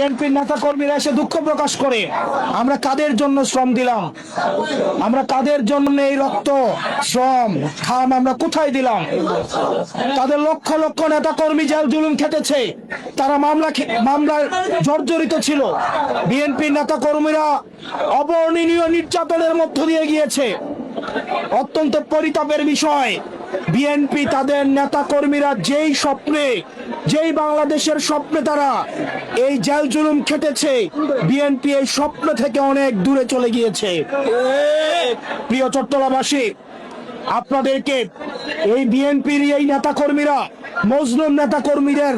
বিএনপির নেতা কর্মীরা এসে দুঃখ প্রকাশ করে আমরা কাদের জন্য শ্রম দিলাম, আমরা কাদের জন্য এই রক্ত শ্রম ঘাম আমরা কোথায় দিলাম। তাদের লক্ষ লক্ষ নেতা কর্মী জেল জুলুম খেটেছে, তারা মামলায় জর্জরিত ছিল। বিএনপির নেতা কর্মীরা অবর্ণনীয় নির্যাতনের মধ্য দিয়ে গিয়েছে। অত্যন্ত পরিতাপের বিষয়, বিএনপি তাদের নেতা কর্মীরা যেই বাংলাদেশের স্বপ্নে তারা এই জেল জুলুম খেটেছে, বিএনপি এই স্বপ্ন থেকে অনেক দূরে চলে গিয়েছে। প্রিয় চট্টগ্রামবাসী, আপনাদেরকে এই বিএনপির এই নেতা কর্মীরা, মজলুম নেতা কর্মীদের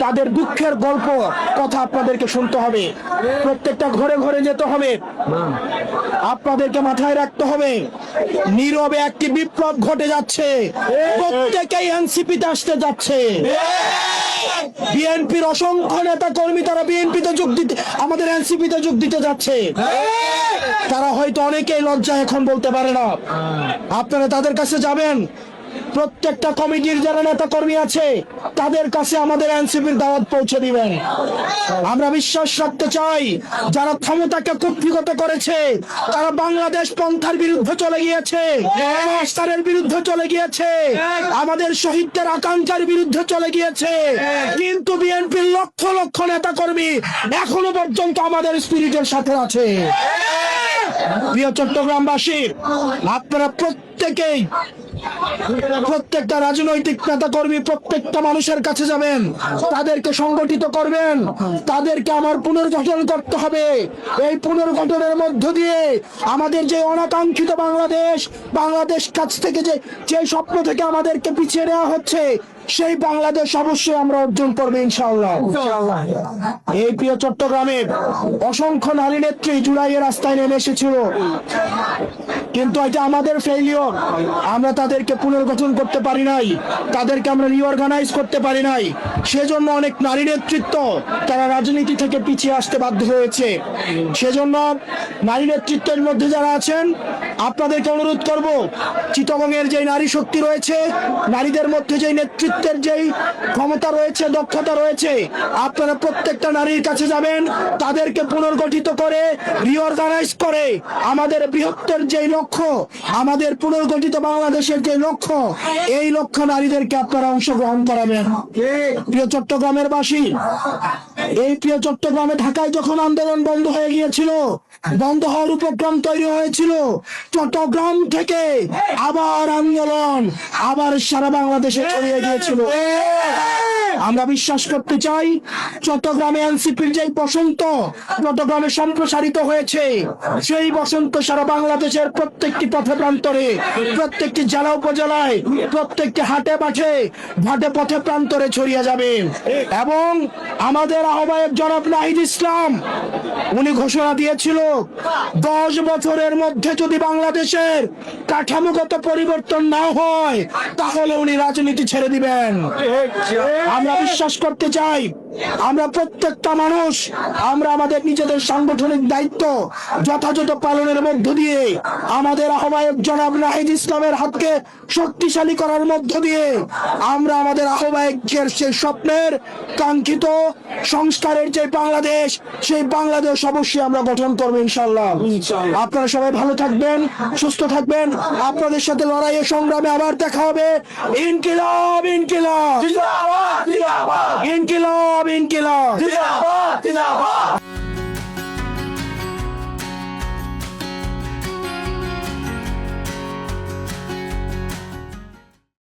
তাদের দুঃখের গল্প কথা আপনাদেরকে শুনতে হবে। প্রত্যেকটা ঘরে ঘরে যেতে হবে, আপনাদেরকে মাথায় রাখতে হবে নীরবে একটি বিপ্লব ঘটে যাচ্ছে। প্রত্যেকেই এনসিপিতে আসতে যাচ্ছে। বিএনপির অসংখ্য নেতা কর্মী তারা বিএনপিতে যোগ দিতে, আমাদের এনসিপিতে যোগ দিতে যাচ্ছে। তারা হয়তো অনেকেই লজ্জায় এখন বলতে পারে না। আপনারা তাদের কাছে যাবেন, প্রত্যেকটা কমিটির যারা নেতা কর্মী আছে তাদের কাছে আমাদের এনসিপির দাওয়াত পৌঁছে দিবেন। আমরা বিশ্বাস রাখতে চাই, যারা ক্ষমতাকে কুক্ষিগত করেছে তারা বাংলাদেশ পন্থার বিরুদ্ধে চলে গিয়েছে, সংস্কারের বিরুদ্ধে চলে গিয়েছে, আমাদের শহীদদের আকাঙ্ক্ষার বিরুদ্ধে চলে গিয়েছে। কিন্তু বিএনপির লক্ষ লক্ষ নেতা কর্মী এখনো পর্যন্ত আমাদের স্পিরিটের সাথে আছে। প্রিয় চট্টগ্রামবাসী, আপনারা প্রত্যেকটা রাজনৈতিক নেতা কর্মী প্রত্যেকটা মানুষের কাছে যাবেন, তাদেরকে সংগঠিত করবেন, তাদেরকে আমার পুনর্গঠন করতে হবে। এই পুনর্গঠনের মধ্য দিয়ে আমাদের যে অনাকাঙ্ক্ষিত বাংলাদেশ কাছ থেকে যে স্বপ্ন থেকে আমাদেরকে পিছিয়ে নেওয়া হচ্ছে, সেই বাংলাদেশ অবশ্যই আমরা অর্জন করবো ইনশাআল্লাহ। এই প্রিয় চট্টগ্রামের অসংখ্য নারী নেত্রী জুলাইয়ের রাস্তায় নেমে এসেছিল, কিন্তু এটা আমাদের ফেইলিওর। আমরা তাদেরকে পুনর্গঠন করতে পারি নাই, তাদেরকে আমরা রিঅর্গানাইজ করতে পারি নাই। সেজন্য অনেক নারী নেতৃত্ব তারা রাজনীতি থেকে পিছিয়ে আসতে বাধ্য হয়েছে। সেজন্য নারী নেতৃত্বের মধ্যে যারা আছেন, আপনাদেরকে অনুরোধ করব, চিটাগংয়ের যে নারী শক্তি রয়েছে, নারীদের মধ্যে যে নেতৃত্বের যেই ক্ষমতা রয়েছে, দক্ষতা রয়েছে, আপনারা প্রত্যেকটা নারীর কাছে যাবেন, তাদেরকে পুনর্গঠিত করে রিঅর্গানাইজ করে আমাদের বৃহত্তর যেই লক্ষ্য, আমাদের পুনর্গঠিত বাংলাদেশের যে লক্ষ্য, এই লক্ষ্য নারীদেরকে আপনারা অংশগ্রহণ করাবেন। প্রিয় চট্টগ্রামের বাসী, এই প্রিয় চট্টগ্রামে ঢাকায় যখন আন্দোলন বন্ধ হয়ে গিয়েছিল, বন্ধ হওয়ার উপক্রম তৈরি হয়েছিল, চট্টগ্রাম থেকে আবার আন্দোলন আবার সারা বাংলাদেশে ছড়িয়ে গিয়েছিল। আমরা বিশ্বাস করতে চাই, চট্টগ্রামে এনসিপির যে বসন্ত চট্টগ্রামে সম্প্রসারিত হয়েছে, সেই বসন্ত সারা বাংলাদেশের প্রত্যেকটি পথে প্রান্তরে, প্রত্যেকটি জেলা উপজেলায়, প্রত্যেকটি হাটে পথে প্রান্তরে ছড়িয়ে যাবে। এবং আমাদের আহ্বায়ক জনাব নাহিদ ইসলাম, উনি ঘোষণা দিয়েছিল 10 বছরের মধ্যে যদি বাংলাদেশের কাঠামোগত পরিবর্তন না হয়, তাহলে উনি রাজনীতি ছেড়ে দিবেন। আমরা বিশ্বাস করতে চাই, আমরা প্রত্যেকটা মানুষ আমরা আমাদের নিজেদের সাংগঠনিক দায়িত্ব যথাযথ পালনের মধ্য দিয়ে, আমাদের আহ্বায়ক জনাব নাহিদ ইসলামের হাতকে শক্তিশালী করার মধ্য দিয়ে আমরা আমাদের আহ্বায়কের সেই স্বপ্নের কাঙ্ক্ষিত সংস্কারের যে বাংলাদেশ, সেই বাংলাদেশ অবশ্যই আমরা গঠন করবো ইনশাআল্লাহ। আপনারা সবাই ভালো থাকবেন, সুস্থ থাকবেন। আপনাদের সাথে লড়াইয়ের সংগ্রামে আবার দেখা হবে। ইনকিলাব ইনকিলাব, ইনকিলাব ইনকিলাব।